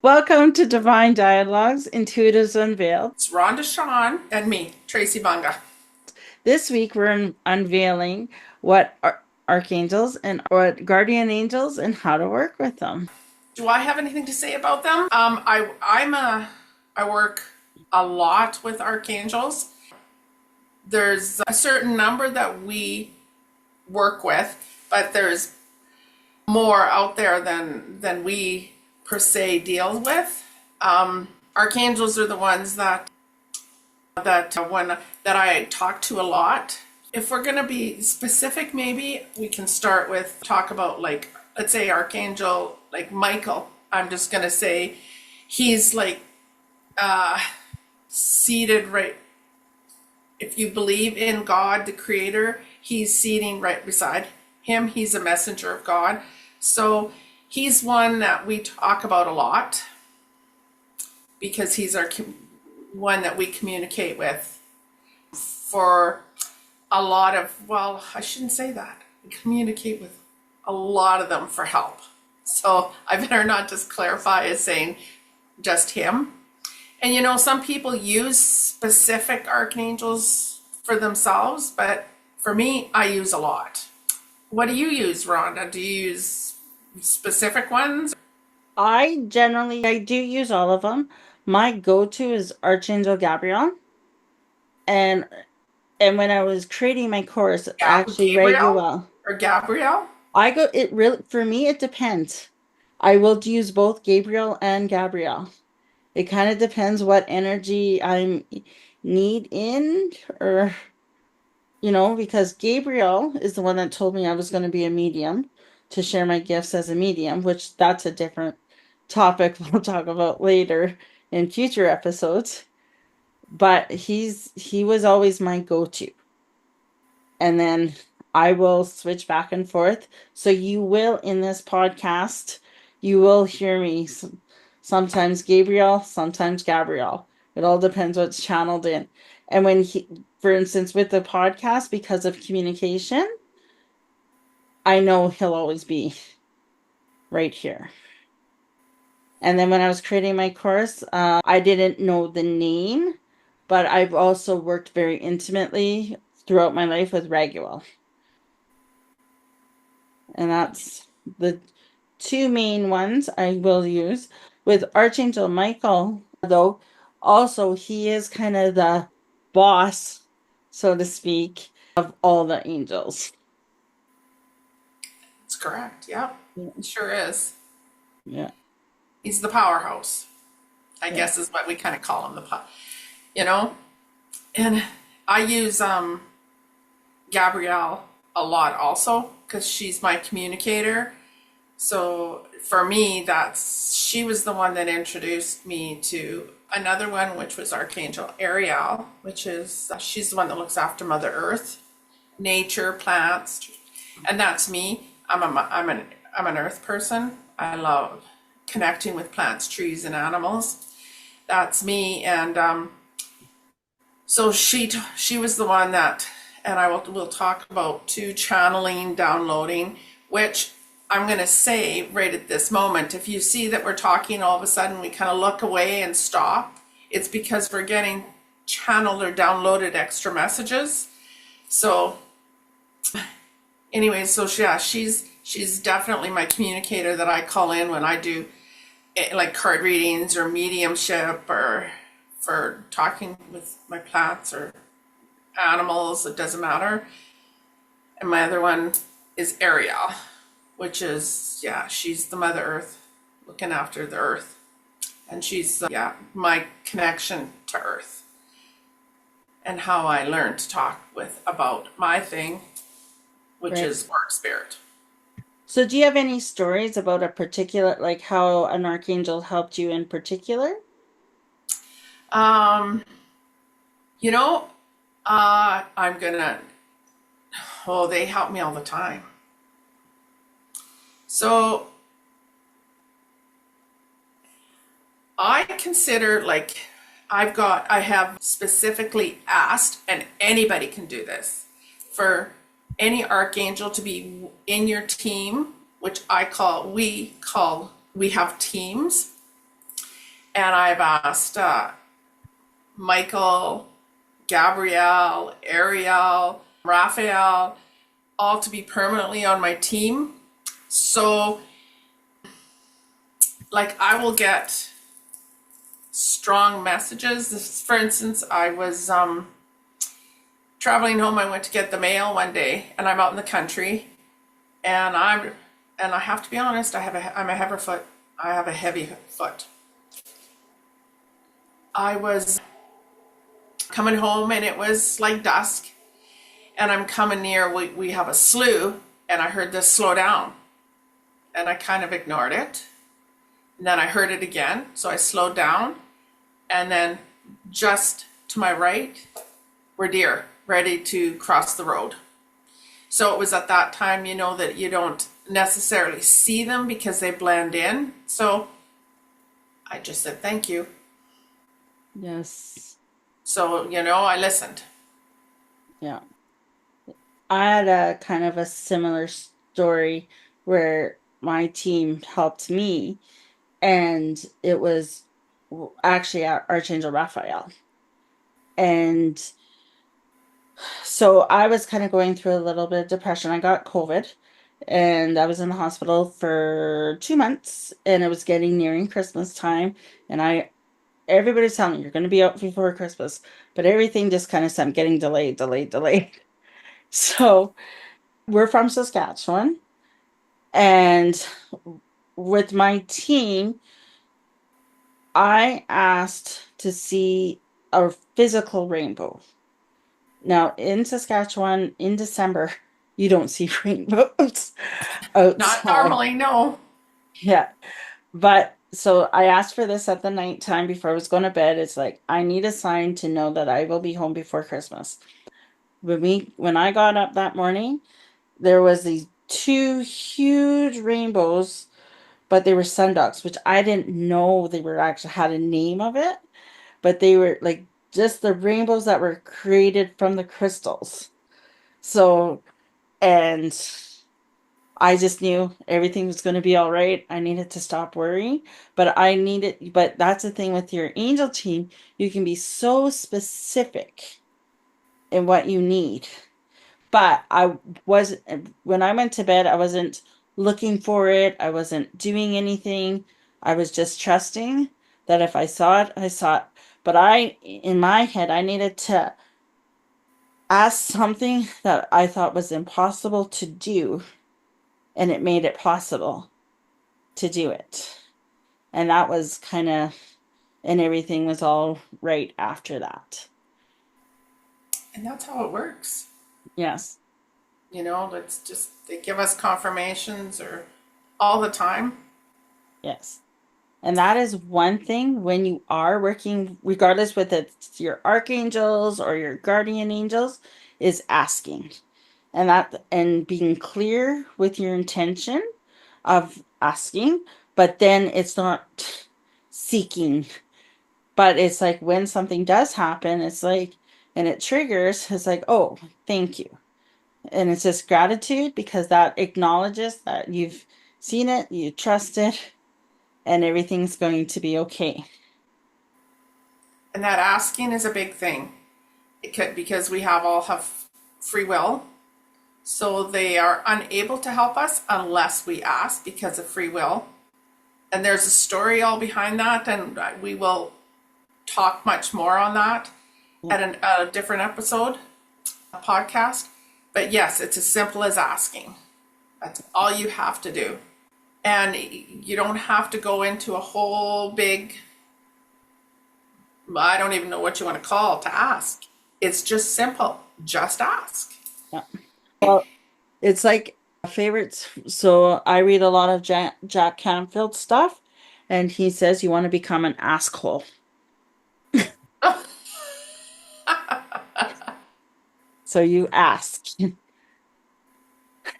Welcome to Divine Dialogues, Intuitives Unveiled. It's Rhonda, Schaan, and me, Tracy Banga. This week we're unveiling what archangels and what guardian angels and how to work with them. Do I have anything to say about them? I work a lot with archangels. There's a certain number that we work with, but there's more out there than we per se deal with. Archangels are the ones that I talk to a lot. If we're gonna be specific, maybe we can start with talk about, like, let's say Archangel like Michael. I'm just gonna say he's like seated right. If you believe in God, the Creator, he's seating right beside him. He's a messenger of God, so he's one that we talk about a lot because he's our one that we communicate with for a lot of, well, I shouldn't say that. We communicate with a lot of them for help. So I better not just clarify as saying just him. And some people use specific archangels for themselves, but for me, I use a lot. What do you use, Rhonda? Do you use specific ones? I do use all of them. My go-to is Archangel Gabriel. And when I was creating my course, actually Gabriel Raguel, or Gabriel? it really, for me, it depends. I will use both Gabriel and Gabriel. It kind of depends what energy I need in, or because Gabriel is the one that told me I was going to be a medium to share my gifts as a medium, which that's a different topic we'll talk about later in future episodes. But he was always my go-to. And then I will switch back and forth. So you will, in this podcast, you will hear me sometimes Gabriel, sometimes Gabriel. It all depends what's channeled in. And for instance, with the podcast, because of communication, I know he'll always be right here. And then when I was creating my course, I didn't know the name, but I've also worked very intimately throughout my life with Raguel. And that's the two main ones I will use. With Archangel Michael, though, also he is kind of the boss, so to speak, of all the angels. That's correct. Yep, Yeah. it sure is. Yeah. He's the powerhouse, I Yeah. guess is what we kind of call him, you know? And I use Gabrielle a lot also because she's my communicator. So for me, she was the one that introduced me to another one, which was Archangel Ariel, which is, she's the one that looks after Mother Earth, nature, plants, and that's me. I'm an earth person. I love connecting with plants, trees, and animals. That's me. And so she was the one that, and we'll talk about too, channeling, downloading, which I'm going to say right at this moment, if you see that we're talking, all of a sudden we kind of look away and stop, it's because we're getting channeled or downloaded extra messages. So anyway, so yeah, she's definitely my communicator that I call in when I do like card readings or mediumship or for talking with my plants or animals, it doesn't matter. And my other one is Ariel, which is, yeah, she's the Mother Earth, looking after the Earth. And she's, yeah, my connection to Earth and how I learned to talk with about my thing, which Right. is work spirit. So do you have any stories about a particular, like how an archangel helped you in particular? Um, you know, I'm gonna, oh, they help me all the time. So I consider, like, I have specifically asked, and anybody can do this, for any archangel to be in your team, which we have teams. And I've asked Michael, Gabriel, Ariel, Raphael, all to be permanently on my team. So, like, I will get strong messages. For instance, I was traveling home. I went to get the mail one day, and I'm out in the country, and I have to be honest. I'm a heavy foot. I have a heavy foot. I was coming home, and it was like dusk, and I'm coming near. We have a slough, and I heard this slow down, and I kind of ignored it. And then I heard it again, so I slowed down, and then just to my right were deer ready to cross the road. So it was at that time, that you don't necessarily see them because they blend in. So I just said thank you. Yes. So, I listened. Yeah. I had a kind of a similar story where my team helped me, and it was actually Archangel Raphael. And so I was kind of going through a little bit of depression. I got COVID and I was in the hospital for 2 months, and it was getting nearing Christmas time. And everybody's telling me you're going to be out before Christmas, but everything just kind of kept getting delayed, delayed, delayed. So we're from Saskatchewan, and with my team, I asked to see a physical rainbow. Now, in Saskatchewan, in December, you don't see rainbows Not outside. normally, no. Yeah. But so I asked for this at the nighttime before I was going to bed. It's like, I need a sign to know that I will be home before Christmas. When I got up that morning, there was these two huge rainbows, but they were sundogs, which I didn't know they were actually had a name of it, but they were like just the rainbows that were created from the crystals. So, and I just knew everything was going to be all right. I needed to stop worrying, but that's the thing with your angel team. You can be so specific in what you need. But when I went to bed, I wasn't looking for it. I wasn't doing anything. I was just trusting that if I saw it, I saw it. But in my head, I needed to ask something that I thought was impossible to do, and it made it possible to do it. And that was and everything was all right after that. And that's how it works. Yes, It's just, they give us confirmations or all the time. yes. And that is one thing when you are working, regardless whether it's your archangels or your guardian angels, is asking. And being clear with your intention of asking, but then it's not seeking. But it's like when something does happen, it's like, and it triggers, it's like, oh, thank you. And it's just gratitude because that acknowledges that you've seen it, you trust it, and everything's going to be okay. And that asking is a big thing. It could, because we all have free will. So they are unable to help us unless we ask because of free will. And there's a story all behind that, and we will talk much more on that Yeah. at a different episode, a podcast. But yes, it's as simple as asking. That's all you have to do. And you don't have to go into a whole big, I don't even know what you want to call to ask. It's just simple. Just ask. Yeah. Well, it's like favorites. So I read a lot of Jack Canfield stuff, and he says you want to become an asshole. So you ask.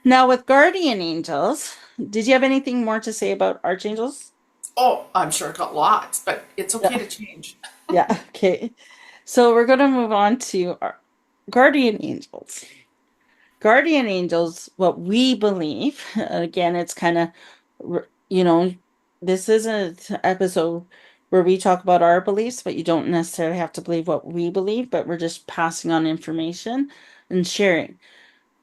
Now, with guardian angels, did you have anything more to say about archangels? Oh, I'm sure I got lots, but it's okay Yeah. to change. Yeah. Okay. So we're going to move on to our guardian angels. Guardian angels, what we believe, again, it's kind of, you know, this isn't episode. where we talk about our beliefs, but you don't necessarily have to believe what we believe, but we're just passing on information and sharing.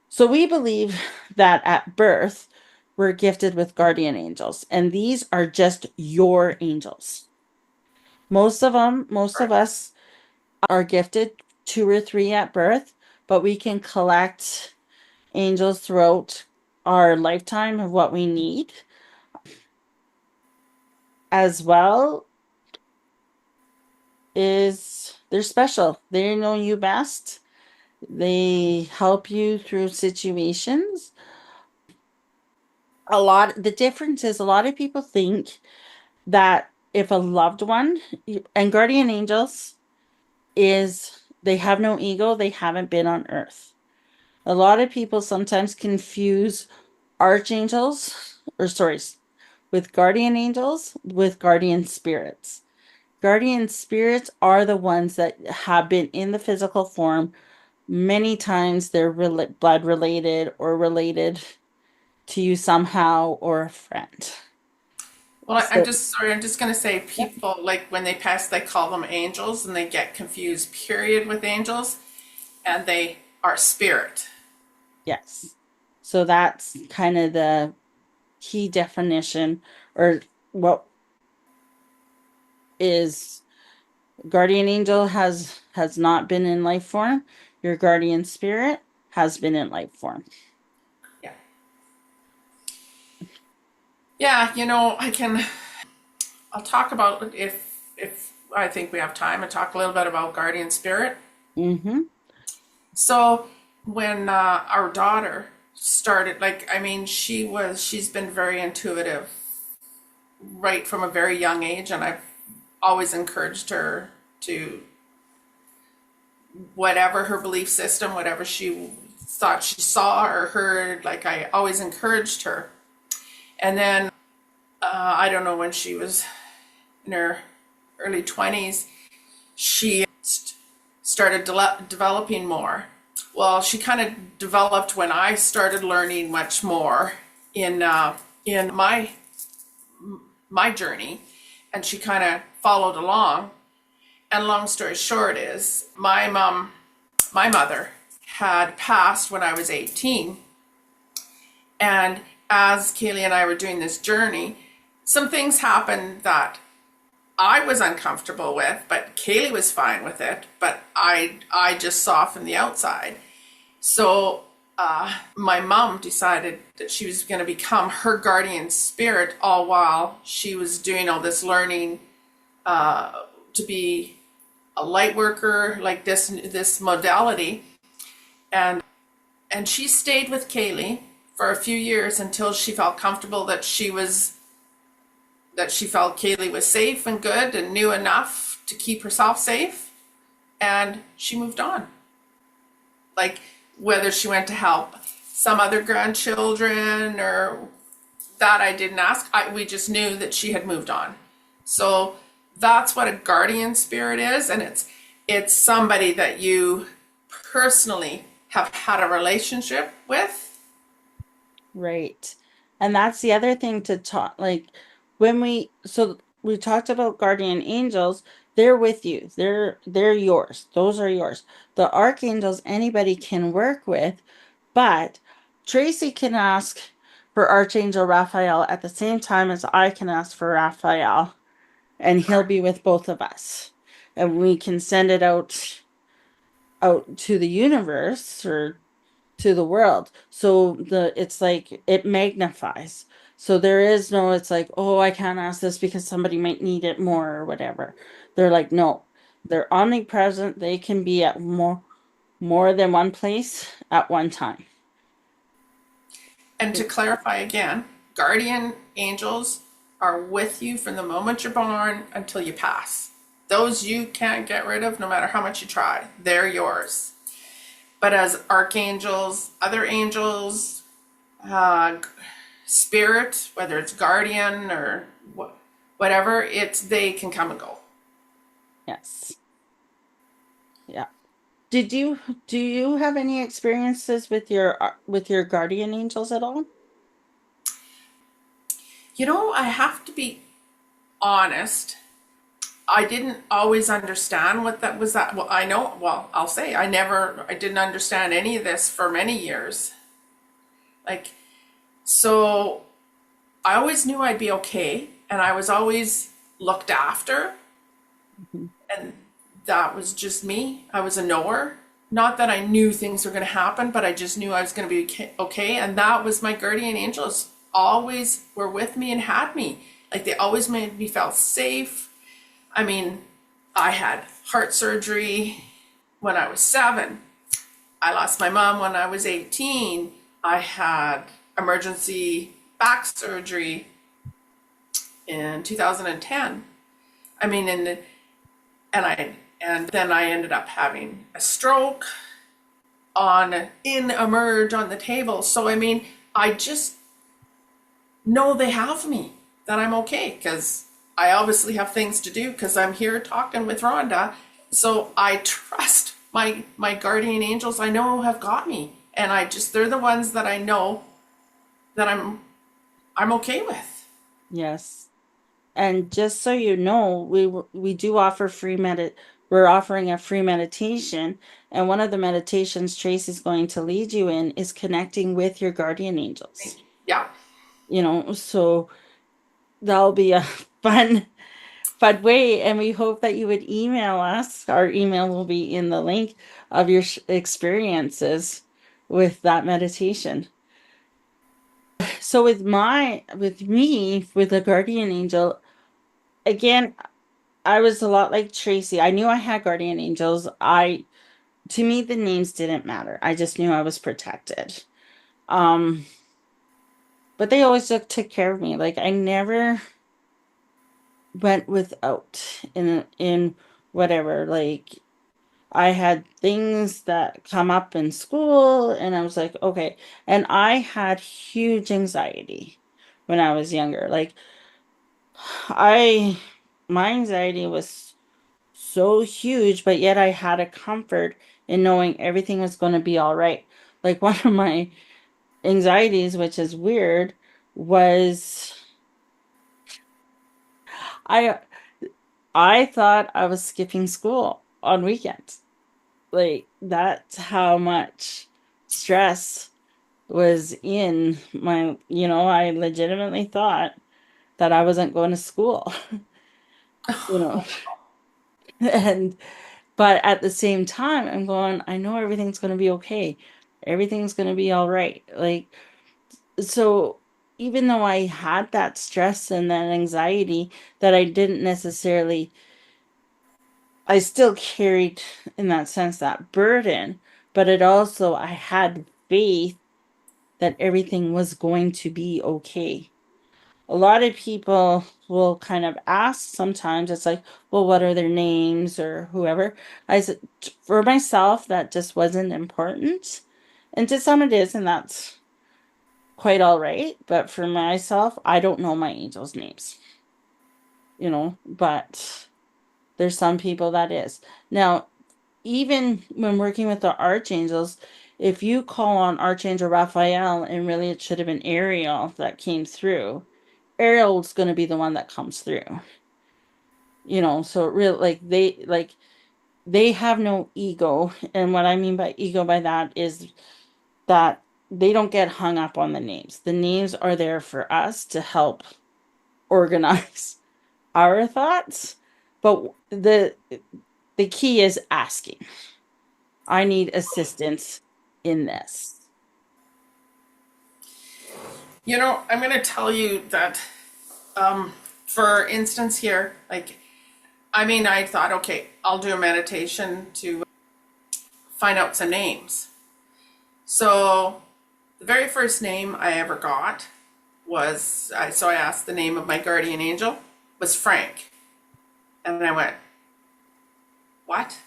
So we believe that at birth, we're gifted with guardian angels, and these are just your angels. Most of us are gifted two or three at birth, but we can collect angels throughout our lifetime of what we need as well. Is they're special. They know you best. They help you through situations. The difference is a lot of people think that if a loved one and guardian angels is they have no ego, they haven't been on earth. A lot of people sometimes confuse archangels or sorry, with guardian angels with guardian spirits. Guardian spirits are the ones that have been in the physical form many times. They're blood related or related to you somehow or a friend. Well, I'm So, just sorry, I'm just going to say yep. people, like when they pass, they call them angels and they get confused, period, with angels, and they are spirit. Yes. So that's kind of the key definition or what is guardian angel has not been in life form. Your guardian spirit has been in life form. Yeah. Yeah, I'll talk about if I think we have time and talk a little bit about guardian spirit. Mm-hmm. So when our daughter started, like, I mean, she's been very intuitive right from a very young age, and I've always encouraged her to whatever her belief system, whatever she thought she saw or heard, like I always encouraged her. And then I don't know, when she was in her early 20s, she started developing more. Well, she kind of developed when I started learning much more in my journey, and she kind of followed along. And long story short is my mother had passed when I was 18, and as Kaylee and I were doing this journey, some things happened that I was uncomfortable with, but Kaylee was fine with it. But I just saw from the outside. So my mom decided that she was going to become her guardian spirit, all while she was doing all this learning to be a light worker, like this modality. And and she stayed with Kaylee for a few years until she felt comfortable that she felt Kaylee was safe and good and knew enough to keep herself safe, and she moved on. Like, whether she went to help some other grandchildren or that, I didn't ask. We just knew that she had moved on. So that's what a guardian spirit is, and it's somebody that you personally have had a relationship with. Right. And that's the other thing to talk like so we talked about guardian angels, they're with you. They're yours. Those are yours. The archangels anybody can work with, but Tracy can ask for Archangel Raphael at the same time as I can ask for Raphael, and he'll Correct. be with both of us. And we can send it out to the universe or to the world. So it's like it magnifies. So there is no, it's like, oh, I can't ask this because somebody might need it more or whatever. They're like, no, they're omnipresent. They can be at more than one place at one time. And to clarify again, guardian angels are with you from the moment you're born until you pass. Those you can't get rid of no matter how much you try. They're yours. But as archangels, other angels, uh, spirit, whether it's guardian or whatever, it's they can come and go. Yes. Yeah. Did you do you have any experiences with your guardian angels at all? I have to be honest. I didn't always understand what that was. That well, I know. Well, I'll say I didn't understand any of this for many years. Like so, I always knew I'd be okay, and I was always looked after, Mhm. and that was just me. I was a knower. Not that I knew things were going to happen, but I just knew I was going to be okay, and that was my guardian angels. Always were with me and had me. Like they always made me feel safe. I mean, I had heart surgery when I was 7. I lost my mom when I was 18. I had emergency back surgery in 2010. I mean, and then I ended up having a stroke on in emerge on the table. So I mean, I just know they have me, that I'm okay because I obviously have things to do because I'm here talking with Rhonda. So I trust my guardian angels. I know have got me, and I just they're the ones that I know that I'm okay with. Yes. And just so you know, we do offer we're offering a free meditation, and one of the meditations Tracy's going to lead you in is connecting with your guardian angels. Yeah. So that'll be a fun way, and we hope that you would email us. Our email will be in the link of your experiences with that meditation. So with me, with a guardian angel, again, I was a lot like Tracy. I knew I had guardian angels. To me, the names didn't matter. I just knew I was protected. Um, but they always took care of me. Like I never went without in whatever. Like I had things that come up in school, and I was like, okay. And I had huge anxiety when I was younger. Like I my anxiety was so huge, but yet I had a comfort in knowing everything was going to be all right. Like one of my anxieties, which is weird, was I I thought I was skipping school on weekends. Like that's how much stress was in I legitimately thought that I wasn't going to school, you know. And but at the same time, I'm going, I know everything's going to be okay. Everything's going to be all right. Like, so even though I had that stress and that anxiety that I didn't necessarily, I still carried, in that sense, that burden, but I had faith that everything was going to be okay. A lot of people will kind of ask sometimes, it's like, well, what are their names or whoever? I said, for myself, that just wasn't important. And to some it is, and that's quite all right. But for myself, I don't know my angels' names, but there's some people that is. Now, even when working with the archangels, if you call on Archangel Raphael, and really it should have been Ariel that came through, Ariel's going to be the one that comes through. So it really they have no ego. And what I mean by ego by that is that they don't get hung up on the names. The names are there for us to help organize our thoughts. But the key is asking. I need assistance in this. I'm going to tell you that, for instance, here, like, I mean, I thought, okay, I'll do a meditation to find out some names. So, the very first name I ever got so I asked the name of my guardian angel, was Frank. And I went, what?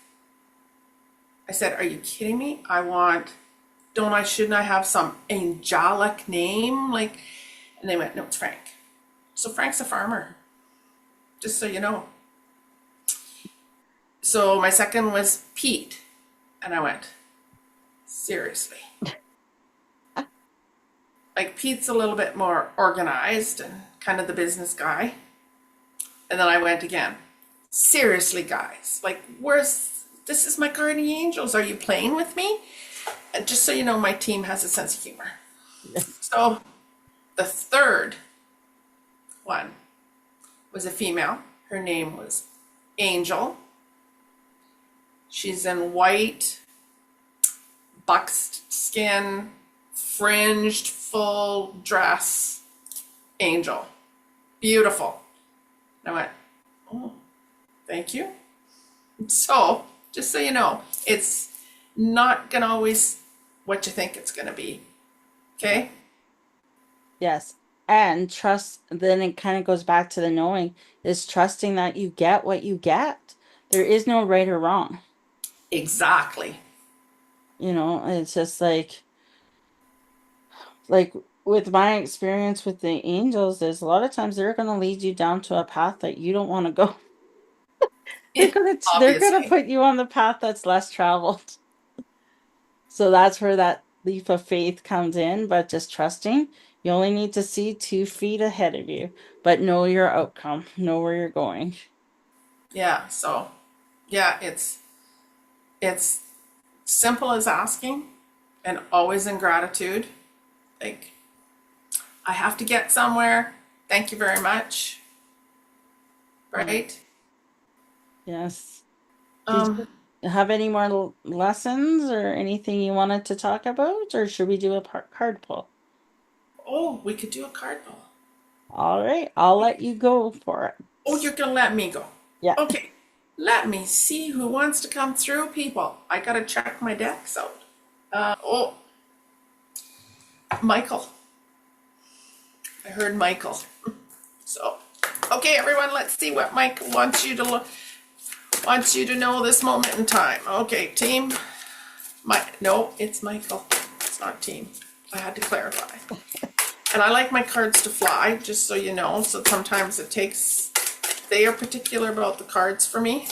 I said, are you kidding me? Shouldn't I have some angelic name? Like, and they went, no, it's Frank. So Frank's a farmer, just so you know. So my second was Pete. And I went, seriously? Like Pete's a little bit more organized and kind of the business guy. And then I went again. Seriously, guys, like, this is my guardian angels. Are you playing with me? And just so you know, my team has a sense of humor. Yes. So the third one was a female. Her name was Angel. She's in white, buckskin, fringed, full dress. Angel. Beautiful. And I went, oh, thank you. So, just so you know, it's not going to always what you think it's going to be. Okay? Yes. And trust, then it kind of goes back to the knowing, is trusting that you get what you get. There is no right or wrong. Exactly. It's just like with my experience with the angels, there's a lot of times they're going to lead you down to a path that you don't want to go. They're gonna Obviously. put you on the path that's less traveled. So that's where that leap of faith comes in, but just trusting. You only need to see 2 feet ahead of you, but know your outcome, know where you're going. Yeah. So, yeah, it's simple as asking and always in gratitude. Like, I have to get somewhere. Thank you very much. Yeah. Right? Yes. Did Um, you have any more lessons or anything you wanted to talk about, or should we do a card pull? oh, we could do a card pull. All right, I'll let you go for it. Oh, you're gonna let me go. Yeah. Okay. Let me see who wants to come through, people. I gotta check my decks out. Oh, Michael. I heard Michael. So, okay, everyone, let's see what Mike wants you to know this moment in time. Okay, team. No, it's Michael. It's not team. I had to clarify. And I like my cards to fly, just so you know. So sometimes it takes. They are particular about the cards for me.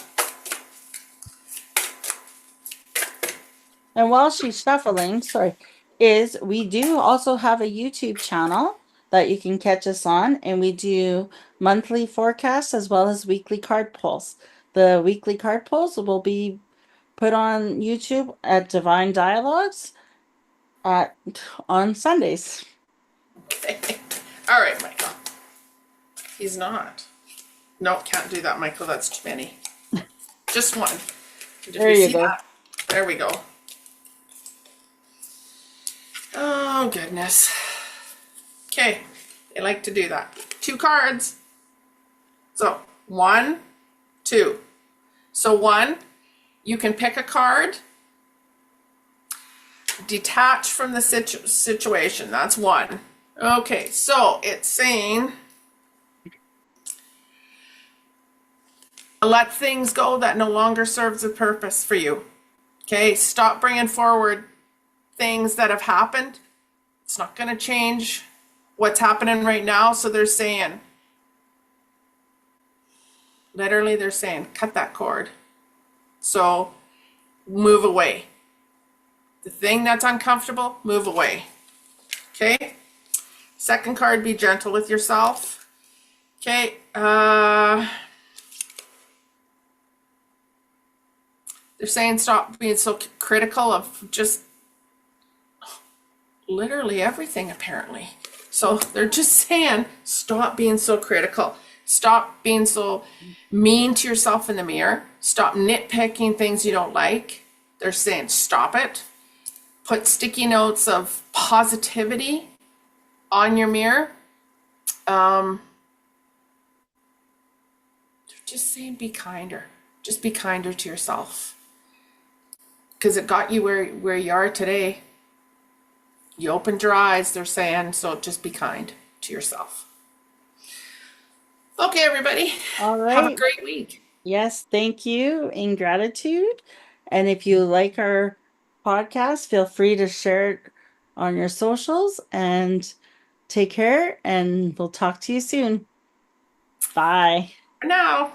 And while she's shuffling, sorry, is we do also have a YouTube channel that you can catch us on, and we do monthly forecasts as well as weekly card pulls. The weekly card pulls will be put on YouTube at Divine Dialogues at on Sundays. All right, Michael. He's not. No, can't do that, Michael. That's too many. Just one. Did There we you see go. that? There we go. Oh, goodness. Okay, they like to do that. 2 cards. So, 1, 2. So, 1, you can pick a card, detach from the situation. That's 1. Okay, so it's saying let things go that no longer serves a purpose for you. Okay, stop bringing forward things that have happened. It's not going to change what's happening right now. So they're saying, literally, they're saying, cut that cord. So move away. The thing that's uncomfortable, move away. Okay? Second card, be gentle with yourself. Okay? They're saying stop being so critical of just literally everything, apparently. So they're just saying stop being so critical. Stop being so mean to yourself in the mirror. Stop nitpicking things you don't like. They're saying stop it. Put sticky notes of positivity on your mirror. They're just saying be kinder. Just be kinder to yourself. Because it got you where you are today. You opened your eyes, they're saying, so just be kind to yourself. Okay, everybody, All have a right. great week. Yes, thank you in gratitude. And if you like our podcast, feel free to share it on your socials and take care. And we'll talk to you soon. Bye. For now.